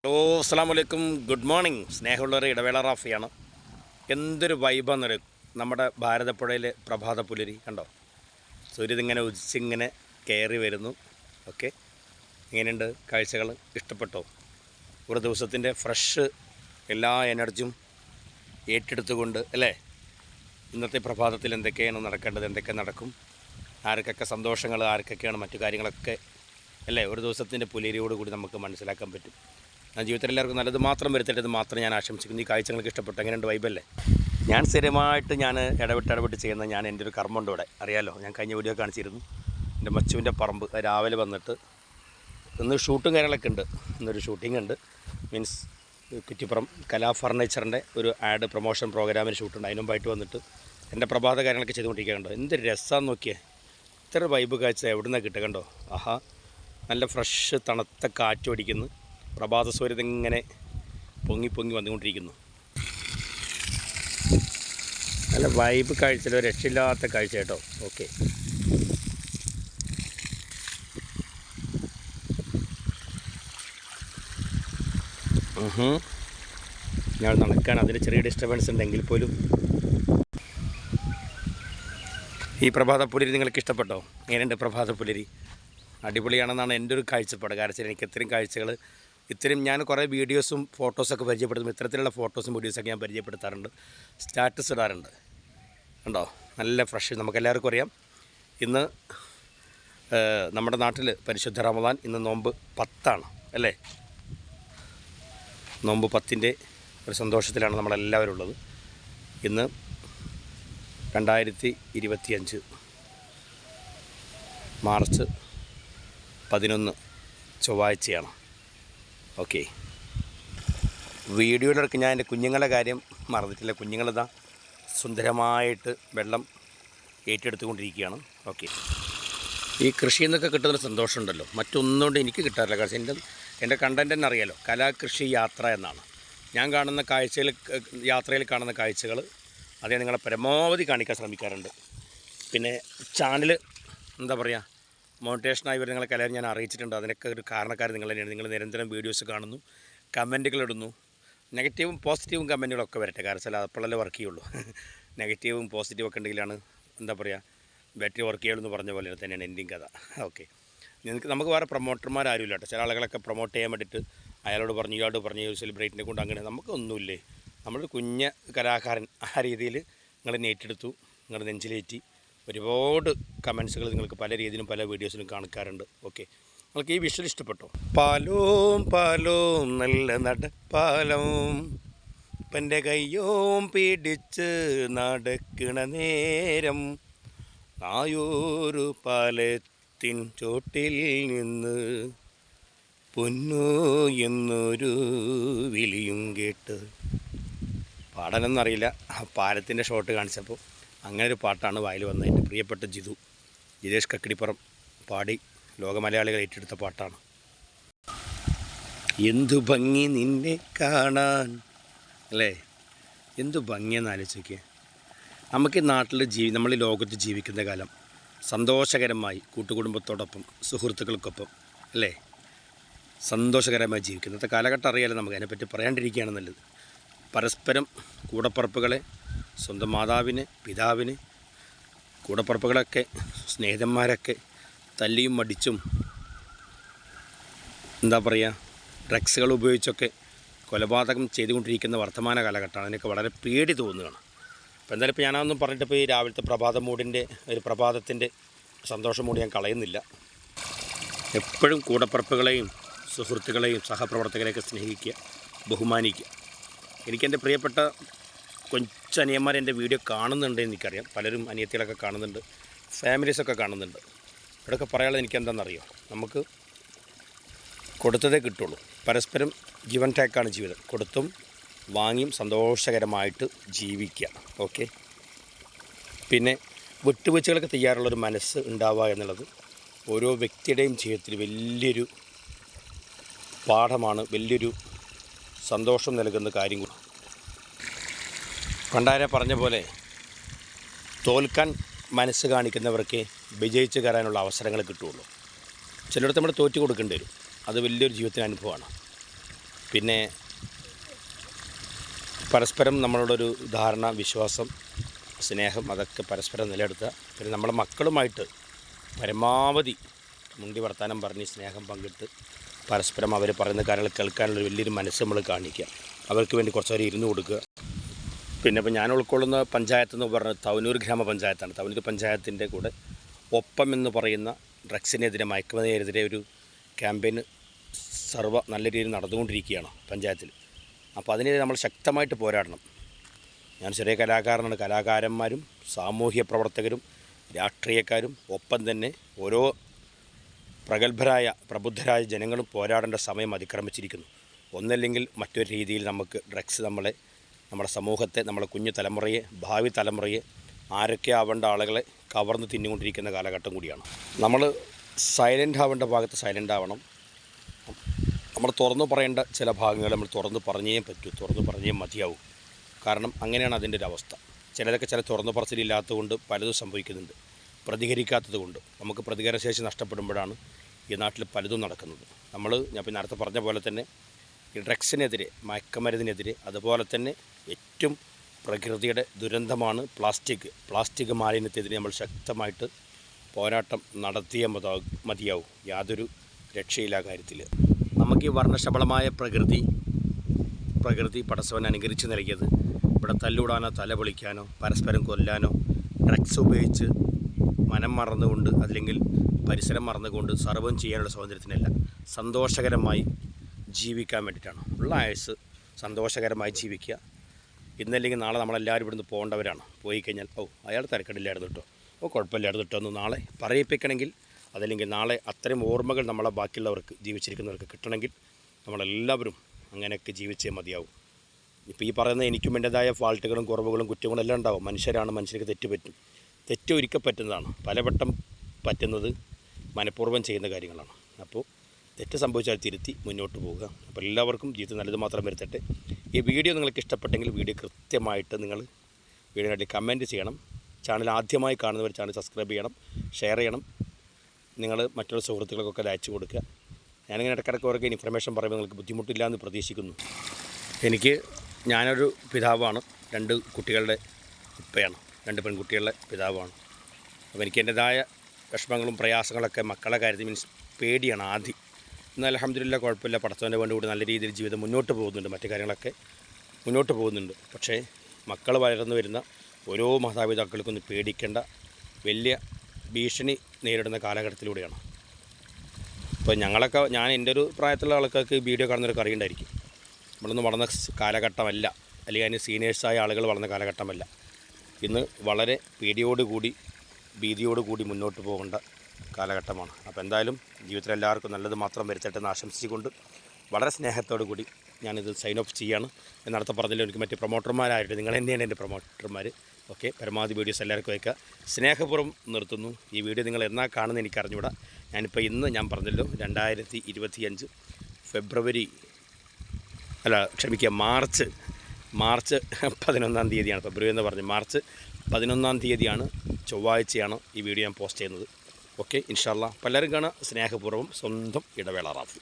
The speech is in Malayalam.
ഹലോ, അസ്സലാമു അലൈക്കും, ഗുഡ് മോർണിംഗ്. സ്നേഹമുള്ളവരെ, ഇടവേള റാഫിയാണ്. എന്തൊരു വൈബാന്നൊരു നമ്മുടെ ഭാരതപ്പുഴയിലെ പ്രഭാത പുലരി കണ്ടോ. സൂര്യനിങ്ങനെ ഉദിച്ചിങ്ങനെ കയറി വരുന്നു. ഓക്കെ, ഇങ്ങനെയുണ്ട് കാഴ്ചകൾ? ഇഷ്ടപ്പെട്ടോ? ഒരു ദിവസത്തിൻ്റെ ഫ്രഷ് എല്ലാ എനർജിയും ഏറ്റെടുത്തുകൊണ്ട് അല്ലേ ഇന്നത്തെ പ്രഭാതത്തിൽ എന്തൊക്കെയാണ് നടക്കേണ്ടത്, എന്തൊക്കെ നടക്കും, ആർക്കൊക്കെ സന്തോഷങ്ങൾ, ആർക്കൊക്കെയാണ് മറ്റു കാര്യങ്ങളൊക്കെ അല്ലേ ഒരു ദിവസത്തിൻ്റെ പുലരിയോടുകൂടി നമുക്ക് മനസ്സിലാക്കാൻ പറ്റും. ഞാൻ ജീവിതത്തിൽ എല്ലാവർക്കും നല്ലത് മാത്രം വരുത്തേണ്ടത് മാത്രം ഞാൻ ആശംസിക്കുന്നു. ഈ കാഴ്ചകൾക്ക് ഇഷ്ടപ്പെട്ടു. എങ്ങനെയുണ്ട് വൈബല്ലേ? ഞാൻ സ്ഥിരമായിട്ട് ഇടവിട്ട് ചെയ്യുന്ന എൻ്റെ ഒരു കർമ്മമുണ്ട് ഇവിടെ, അറിയാമല്ലോ. ഞാൻ കഴിഞ്ഞ വീഡിയോ കാണിച്ചിരുന്നു. എൻ്റെ മച്ചുവിൻ്റെ പറമ്പ് രാവിലെ വന്നിട്ട് ഇന്ന് ഷൂട്ടും കാര്യങ്ങളൊക്കെ ഉണ്ട്. ഇന്നൊരു ഷൂട്ടിംഗ് ഉണ്ട്. മീൻസ് കുറ്റിപ്പുറം കലാ ഫർണിച്ചറിൻ്റെ ഒരു ആഡ് പ്രൊമോഷൻ പ്രോഗ്രാമിന് ഷൂട്ടുണ്ട്. അതിന് മുമ്പായിട്ട് വന്നിട്ട് എൻ്റെ പ്രഭാത കാര്യങ്ങളൊക്കെ ചെയ്തുകൊണ്ടിരിക്കുന്നുണ്ടോ. എന്ത് രസമാണെന്ന് നോക്കിയേ. ഇത്ര വൈബ് കാഴ്ച എവിടെ നിന്നാണ് കിട്ടുക കണ്ടോ. ആഹാ, നല്ല ഫ്രഷ് തണുത്ത കാറ്റ് ഓടിക്കുന്നു. പ്രഭാത സൂര്യൻ ഇങ്ങനെ പൊങ്ങി വന്നുകൊണ്ടിരിക്കുന്നു. നല്ല വൈബ് കാഴ്ചയിൽ ഒരു രക്ഷയില്ലാത്ത കാഴ്ച കേട്ടോ. ഓക്കെ, ഞാൻ നടക്കാൻ അതിന് ചെറിയ ഡിസ്റ്റർബൻസ് ഉണ്ടെങ്കിൽ പോലും ഈ പ്രഭാത പുലരി നിങ്ങൾക്ക് ഇഷ്ടപ്പെട്ടോ? എങ്ങനെയുണ്ട് പ്രഭാത പുലരി? അടിപൊളിയാണെന്നാണ് എൻ്റെ ഒരു കാഴ്ചപ്പാട്. കാരണം എനിക്ക് ഇത്രയും ഞാൻ കുറേ വീഡിയോസും ഫോട്ടോസൊക്കെ പരിചയപ്പെടുത്തുമ്പോൾ ഇത്തരത്തിലുള്ള ഫോട്ടോസും വീഡിയോസൊക്കെ ഞാൻ പരിചയപ്പെടുത്താറുണ്ട്, സ്റ്റാറ്റസ് ഇടാറുണ്ട്. കണ്ടോ, നല്ല ഫ്രഷ്. നമുക്കെല്ലാവർക്കും അറിയാം ഇന്ന് നമ്മുടെ നാട്ടിൽ പരിശുദ്ധ റമദാൻ, ഇന്ന് നോമ്പ് 10 അല്ലേ. നോമ്പ് 10ൻ്റെ ഒരു സന്തോഷത്തിലാണ് നമ്മളെല്ലാവരും ഉള്ളത്. ഇന്ന് 2025 മാർച്ച് 11 ചൊവ്വാഴ്ചയാണ്. ഓക്കെ, വീഡിയോയുടെ ഇടയ്ക്ക് ഞാൻ എൻ്റെ കുഞ്ഞുങ്ങളുടെ കാര്യം മറന്നിട്ടില്ല. കുഞ്ഞുങ്ങളിതാ സുന്ദരമായിട്ട് വെള്ളം ഏറ്റെടുത്തുകൊണ്ടിരിക്കുകയാണ്. ഓക്കെ, ഈ കൃഷിയിൽ നിന്നൊക്കെ കിട്ടുന്നൊരു സന്തോഷമുണ്ടല്ലോ, മറ്റൊന്നുകൊണ്ട് എനിക്ക് കിട്ടാറില്ല. കാരണം എൻ്റെ കണ്ടൻറ്റ് തന്നെ അറിയാലോ, കലാകൃഷി യാത്ര എന്നാണ്. ഞാൻ കാണുന്ന യാത്രയിൽ കാണുന്ന കാഴ്ചകൾ അതേ നിങ്ങളെ പരമാവധി കാണിക്കാൻ ശ്രമിക്കാറുണ്ട്. പിന്നെ ചാനൽ എന്താ പറയുക, മോണിറ്റേഷനായി വരുന്ന നിങ്ങളെല്ലാവരും ഞാൻ അറിയിച്ചിട്ടുണ്ട്. അതിനൊക്കെ ഒരു കാരണക്കാർ നിങ്ങൾ തന്നെയാണ്. നിങ്ങൾ നിരന്തരം വീഡിയോസ് കാണുന്നു, കമൻറ്റുകൾ ഇടുന്നു. നെഗറ്റീവും പോസിറ്റീവും കമൻറ്റുകളൊക്കെ വരട്ടെ. കാരണം വെച്ചാൽ അപ്പോഴല്ലേ വർക്ക് ചെയ്യുള്ളൂ. നെഗറ്റീവും പോസിറ്റീവും ഒക്കെ ഉണ്ടെങ്കിലാണ് എന്താ പറയുക ബാറ്ററി വർക്ക് ചെയ്യുള്ളൂ എന്ന് പറഞ്ഞ പോലെ തന്നെയാണ് എൻ്റെയും കഥ. ഓക്കെ, നമുക്ക് വേറെ പ്രൊമോട്ടർമാരും ഇല്ല കേട്ടോ. ചില ആളുകളൊക്കെ പ്രൊമോട്ട് ചെയ്യാൻ വേണ്ടിയിട്ട് അയാളോട് പറഞ്ഞു ഇയാളോട് പറഞ്ഞു സെലിബ്രിറ്റിനെ കൊണ്ട് അങ്ങനെ നമുക്കൊന്നുമില്ലേ. നമ്മളൊരു കുഞ്ഞ് കലാകാരൻ ആ രീതിയിൽ നിങ്ങൾ ഏറ്റെടുത്തു, നിങ്ങൾ നെഞ്ചിലേറ്റി. ഒരുപാട് കമൻസുകൾ നിങ്ങൾക്ക് പല രീതിയിലും പല വീഡിയോസിലും കാണിക്കാറുണ്ട്. ഓക്കെ, നിങ്ങൾക്ക് ഈ വിഷ്വൽ ഇഷ്ടപ്പെട്ടോ? പാലോം നല്ല നടപ്പാലം പൻ്റെ കയ്യോം പിടിച്ച് നടക്കണ നേരം ആയൊരു പാലത്തിൻ ചോട്ടിൽ നിന്ന് പൊന്നു എന്നൊരു വിളിയും കേട്ട്. പാടാനൊന്നും ആ പാലത്തിൻ്റെ ഷോട്ട് കാണിച്ചപ്പോൾ അങ്ങനെ ഒരു പാട്ടാണ് വായിൽ വന്നത്. എൻ്റെ പ്രിയപ്പെട്ട ജിതേഷ് കക്കിടിപ്പുറം പാടി ലോക മലയാളികൾ ഏറ്റെടുത്ത പാട്ടാണ്. എന്തു ഭംഗി നിന്നെ കാണാൻ അല്ലേ, എന്തു ഭംഗിയെന്ന് ആലോചിക്കുക. നമുക്ക് ഈ നാട്ടിൽ നമ്മൾ ഈ ലോകത്ത് ജീവിക്കുന്ന കാലം സന്തോഷകരമായി കൂട്ടുകുടുംബത്തോടൊപ്പം സുഹൃത്തുക്കൾക്കൊപ്പം അല്ലേ സന്തോഷകരമായി ജീവിക്കും. ഇന്നത്തെ കാലഘട്ടം അറിയാലോ നമുക്ക്. അതിനെപ്പറ്റി പറയാണ്ടിരിക്കുകയാണ് നല്ലത്. പരസ്പരം കൂടപ്പറപ്പുകളെ, സ്വന്തം മാതാവിന്, പിതാവിന്, കൂടപ്പറപ്പുകളൊക്കെ, സ്നേഹിതന്മാരൊക്കെ തല്ലിയും മടിച്ചും എന്താ പറയുക ഡ്രഗ്സുകൾ ഉപയോഗിച്ചൊക്കെ കൊലപാതകം ചെയ്തുകൊണ്ടിരിക്കുന്ന വർത്തമാന കാലഘട്ടമാണ്. അതിനൊക്കെ വളരെ പേടി തോന്നുകയാണ്. അപ്പോൾ എന്തായാലും ഇപ്പോൾ ഞാനൊന്നും പറഞ്ഞിട്ടിപ്പോൾ ഈ രാവിലത്തെ പ്രഭാതത്തിൻ്റെ സന്തോഷം കൂടി ഞാൻ കളയുന്നില്ല. എപ്പോഴും കൂടപ്പറപ്പുകളെയും സുഹൃത്തുക്കളെയും സഹപ്രവർത്തകരെയൊക്കെ സ്നേഹിക്കുക, ബഹുമാനിക്കുക. എനിക്കെൻ്റെ പ്രിയപ്പെട്ട കൊച്ചനിയന്മാർ എൻ്റെ വീഡിയോ കാണുന്നുണ്ട് എനിക്കറിയാം. പലരും അനിയത്തികളൊക്കെ കാണുന്നുണ്ട്, ഫാമിലീസൊക്കെ കാണുന്നുണ്ട്. ഇവിടെയൊക്കെ പറയാനുള്ളത് എനിക്കെന്താണെന്നറിയോ, നമുക്ക് കൊടുത്തതേ കിട്ടുള്ളൂ. പരസ്പരം ഗിവ് ആൻഡ് ടേക്കാണ് ജീവിതം. കൊടുത്തും വാങ്ങിയും സന്തോഷകരമായിട്ട് ജീവിക്കുക. ഓക്കെ, പിന്നെ വിട്ടുവീഴ്ചകളൊക്കെ തയ്യാറുള്ളൊരു മനസ്സ് ഉണ്ടാവുക എന്നുള്ളത് ഓരോ വ്യക്തിയുടെയും ജീവിതത്തിൽ വലിയൊരു പാഠമാണ്, വലിയൊരു സന്തോഷം നൽകുന്ന കാര്യം കൂടി. പണ്ടാരെ പറഞ്ഞ പോലെ തോൽക്കാൻ മനസ്സ് കാണിക്കുന്നവർക്ക് വിജയിച്ച് കയറാനുള്ള അവസരങ്ങൾ കിട്ടുകയുള്ളൂ. ചിലയിടത്ത് നമ്മൾ തോറ്റു കൊടുക്കേണ്ടി വരും. അത് വലിയൊരു ജീവിതത്തിന് അനുഭവമാണ്. പിന്നെ പരസ്പരം നമ്മളോടൊരു ധാരണ, വിശ്വാസം, സ്നേഹം അതൊക്കെ പരസ്പരം നിലനിർത്തുക. പിന്നെ നമ്മളെ മക്കളുമായിട്ട് പരമാവധി മുണ്ടി വർത്താനം പറഞ്ഞ് സ്നേഹം പങ്കിട്ട് പരസ്പരം അവർ പറയുന്ന കാര്യങ്ങൾ കേൾക്കാനുള്ള വലിയൊരു മനസ്സ് നമ്മൾ കാണിക്കുക. അവർക്ക് വേണ്ടി കുറച്ച് നേരം ഇരുന്ന് കൊടുക്കുക. പിന്നെ ഇപ്പോൾ ഞാൻ ഉൾക്കൊള്ളുന്ന പഞ്ചായത്ത് എന്ന് പറഞ്ഞാൽ തവനൂർ ഗ്രാമപഞ്ചായത്താണ്. തവനൂർ പഞ്ചായത്തിൻ്റെ കൂടെ ഒപ്പം എന്ന് പറയുന്ന ഡ്രഗ്സിനെതിരെ, മയക്കുമരുന്നിനെതിരെ ഒരു ക്യാമ്പയിൻ നല്ല രീതിയിൽ നടന്നുകൊണ്ടിരിക്കുകയാണ് പഞ്ചായത്തിൽ. അപ്പോൾ അതിനെതിരെ നമ്മൾ ശക്തമായിട്ട് പോരാടണം. ഞാൻ ചെറിയ കലാകാരനാണ്. കലാകാരന്മാരും സാമൂഹ്യ പ്രവർത്തകരും രാഷ്ട്രീയക്കാരും ഒപ്പം തന്നെ ഓരോ പ്രഗത്ഭരായ പ്രബുദ്ധരായ ജനങ്ങളും പോരാടേണ്ട സമയം അതിക്രമിച്ചിരിക്കുന്നു. ഒന്നല്ലെങ്കിൽ മറ്റൊരു രീതിയിൽ നമുക്ക് ഡ്രഗ്സ് നമ്മുടെ സമൂഹത്തെ, നമ്മുടെ കുഞ്ഞു തലമുറയെ, ഭാവി തലമുറയെ, ആരൊക്കെ ആവേണ്ട ആളുകളെ കവർന്ന് തിന്നുകൊണ്ടിരിക്കുന്ന കാലഘട്ടം കൂടിയാണ്. നമ്മൾ സൈലൻ്റ് ആവേണ്ട ഭാഗത്ത് സൈലൻ്റ് ആവണം. നമ്മൾ തുറന്നു പറയേണ്ട ചില ഭാഗങ്ങൾ നമ്മൾ തുറന്നു പറഞ്ഞേ പറ്റൂ, തുറന്നു പറഞ്ഞേ മതിയാവും. കാരണം അങ്ങനെയാണ് അതിൻ്റെ ഒരു അവസ്ഥ. ചില തുറന്നു പറച്ചിലില്ലാത്തതുകൊണ്ട് പലതും സംഭവിക്കുന്നുണ്ട്. പ്രതികരിക്കാത്തത് കൊണ്ട് നമുക്ക് പ്രതികാരശേഷി നഷ്ടപ്പെടുമ്പോഴാണ് ഈ നാട്ടിൽ പലതും നടക്കുന്നത്. ഞാൻ പിന്നെ നേരത്തെ പറഞ്ഞ പോലെ തന്നെ ഈ ഡ്രഗ്സിനെതിരെ, മയക്കുമരുന്നിനെതിരെ, അതുപോലെ തന്നെ ഏറ്റവും പ്രകൃതിയുടെ ദുരന്തമാണ് പ്ലാസ്റ്റിക് മാലിന്യത്തിനെതിരെ നമ്മൾ ശക്തമായിട്ട് പോരാട്ടം നടത്തിയേ മതിയാവും. യാതൊരു രക്ഷയില്ല കാര്യത്തിൽ. നമുക്ക് ഈ വർണ്ണശബളമായ പ്രകൃതി പടച്ചവൻ അനുകരിച്ച് നൽകിയത് ഇവിടെ തല്ലൂടാനോ തല പൊളിക്കാനോ പരസ്പരം കൊല്ലാനോ ഡ്രഗ്സ് ഉപയോഗിച്ച് മനം മറന്നുകൊണ്ട് അല്ലെങ്കിൽ പരിസരം മറന്നുകൊണ്ട് സർവ്വം ചെയ്യാനുള്ള സ്വാതന്ത്ര്യത്തിനല്ല, സന്തോഷകരമായി ജീവിക്കാൻ വേണ്ടിയിട്ടാണ്. ഉള്ള ആയുസ് സന്തോഷകരമായി ജീവിക്കുക. ഇന്നല്ലെങ്കിൽ നാളെ നമ്മളെല്ലാവരും ഇവിടുന്ന് പോകേണ്ടവരാണ്. പോയി കഴിഞ്ഞാൽ അയാൾ തിരക്കടില്ലായിരുന്നു കേട്ടോ, കുഴപ്പമില്ലായിരുന്നു കേട്ടോ എന്ന് നാളെ പറയിപ്പിക്കണമെങ്കിൽ, അതല്ലെങ്കിൽ നാളെ അത്തരം ഓർമ്മകൾ നമ്മളെ ബാക്കിയുള്ളവർക്ക്, ജീവിച്ചിരിക്കുന്നവർക്ക് കിട്ടണമെങ്കിൽ നമ്മളെല്ലാവരും അങ്ങനെയൊക്കെ ജീവിച്ചേ മതിയാവും. ഇപ്പോൾ ഈ പറയുന്ന എനിക്കും എൻ്റേതായ ഫാൾട്ടുകളും കുറവുകളും കുറ്റങ്ങളും എല്ലാം ഉണ്ടാവും. മനുഷ്യരാണ്, മനുഷ്യർക്ക് തെറ്റ് ഒരിക്കൽ പറ്റുന്നതാണ്. പലവട്ടം പറ്റുന്നത് മനഃപൂർവ്വം ചെയ്യുന്ന കാര്യങ്ങളാണ്. അപ്പോൾ തെറ്റ് സംഭവിച്ചാൽ തിരുത്തി മുന്നോട്ട് പോവുക. അപ്പോൾ എല്ലാവർക്കും ജീവിതത്തിൽ നല്ലത് മാത്രം വരുത്തട്ടെ. ഈ വീഡിയോ നിങ്ങൾക്ക് ഇഷ്ടപ്പെട്ടെങ്കിൽ വീഡിയോ കൃത്യമായിട്ട് നിങ്ങൾ വീഡിയോയിൽ കമൻറ്റ് ചെയ്യണം. ചാനൽ ആദ്യമായി കാണുന്നവർ ചാനൽ സബ്സ്ക്രൈബ് ചെയ്യണം, ഷെയർ ചെയ്യണം. നിങ്ങൾ മറ്റുള്ള സുഹൃത്തുക്കൾക്കൊക്കെ അത് അയച്ചു കൊടുക്കുക. ഞാനിങ്ങനെ ഇടയ്ക്കിടയ്ക്ക് ഓരോ ഇൻഫർമേഷൻ പറയുമ്പോൾ നിങ്ങൾക്ക് ബുദ്ധിമുട്ടില്ല എന്ന് പ്രതീക്ഷിക്കുന്നു. ഞാനൊരു പിതാവാണ്, 2 കുട്ടികളുടെ ഉപ്പയാണ്, 2 പെൺകുട്ടികളുടെ പിതാവാണ്. അപ്പോൾ എനിക്ക് എൻ്റേതായ വിഷമങ്ങളും പ്രയാസങ്ങളൊക്കെ മക്കളുടെ കാര്യത്തിൽ പേടിയാണ് ആദ്യം. എന്നാൽ അൽഹംദുലില്ലാഹ് കുഴപ്പമില്ല, പടച്ചവൻ്റെ വേണ്ടി കൂടി നല്ല രീതിയിൽ ജീവിതം മുന്നോട്ട് പോകുന്നുണ്ട്, മറ്റു കാര്യങ്ങളൊക്കെ മുന്നോട്ട് പോകുന്നുണ്ട്. പക്ഷേ മക്കൾ വളർന്നു വരുന്ന ഓരോ മാതാപിതാക്കൾക്കൊന്നും പേടിക്കേണ്ട വലിയ ഭീഷണി നേരിടുന്ന കാലഘട്ടത്തിലൂടെയാണ്. അപ്പോൾ ഞാൻ എൻ്റെ ഒരു പ്രായത്തിലുള്ള ആൾക്കാർക്ക് വീഡിയോ കാണുന്നവർക്ക് അറിയുണ്ടായിരിക്കും. നമ്മളൊന്നും വളർന്ന കാലഘട്ടമല്ല, അല്ലെങ്കിൽ അതിന് സീനിയേഴ്സായ ആളുകൾ വളർന്ന കാലഘട്ടമല്ല. ഇന്ന് വളരെ ഭീതിയോടുകൂടി മുന്നോട്ട് പോകേണ്ട കാലഘട്ടമാണ്. അപ്പോൾ എന്തായാലും ജീവിതത്തിൽ എല്ലാവർക്കും നല്ലത് മാത്രം വരുത്തട്ടെ എന്ന് ആശംസിച്ചുകൊണ്ട് വളരെ സ്നേഹത്തോടു കൂടി ഞാനിത് സൈൻ ഓഫ് ചെയ്യാണ്. എന്നടുത്ത് പറഞ്ഞല്ലോ, എനിക്ക് മറ്റ് പ്രൊമോട്ടർമാരായിട്ട് നിങ്ങൾ തന്നെയാണ് എൻ്റെ പ്രൊമോട്ടർമാർ. ഓക്കെ, പരമാവധി വീഡിയോസ് എല്ലാവർക്കും വയ്ക്കുക. സ്നേഹപൂർവ്വം നിർത്തുന്നു. ഈ വീഡിയോ നിങ്ങൾ എന്നാ കാണുന്നത് എനിക്ക് അറിഞ്ഞുകൂടാ. ഞാനിപ്പോൾ ഞാൻ പറഞ്ഞല്ലോ 2025 മാർച്ച് 11-ാം തീയതിയാണ്. ഫെബ്രുവരി എന്ന് പറഞ്ഞ് മാർച്ച് 11-ാം തീയതിയാണ്, ചൊവ്വാഴ്ചയാണ് ഈ വീഡിയോ ഞാൻ പോസ്റ്റ് ചെയ്യുന്നത്. ഓക്കെ, ഇൻഷാ അല്ലാഹ് പലരും കാണുക. സ്നേഹപൂർവ്വം സ്വന്തം ഇടവേള റാഫി.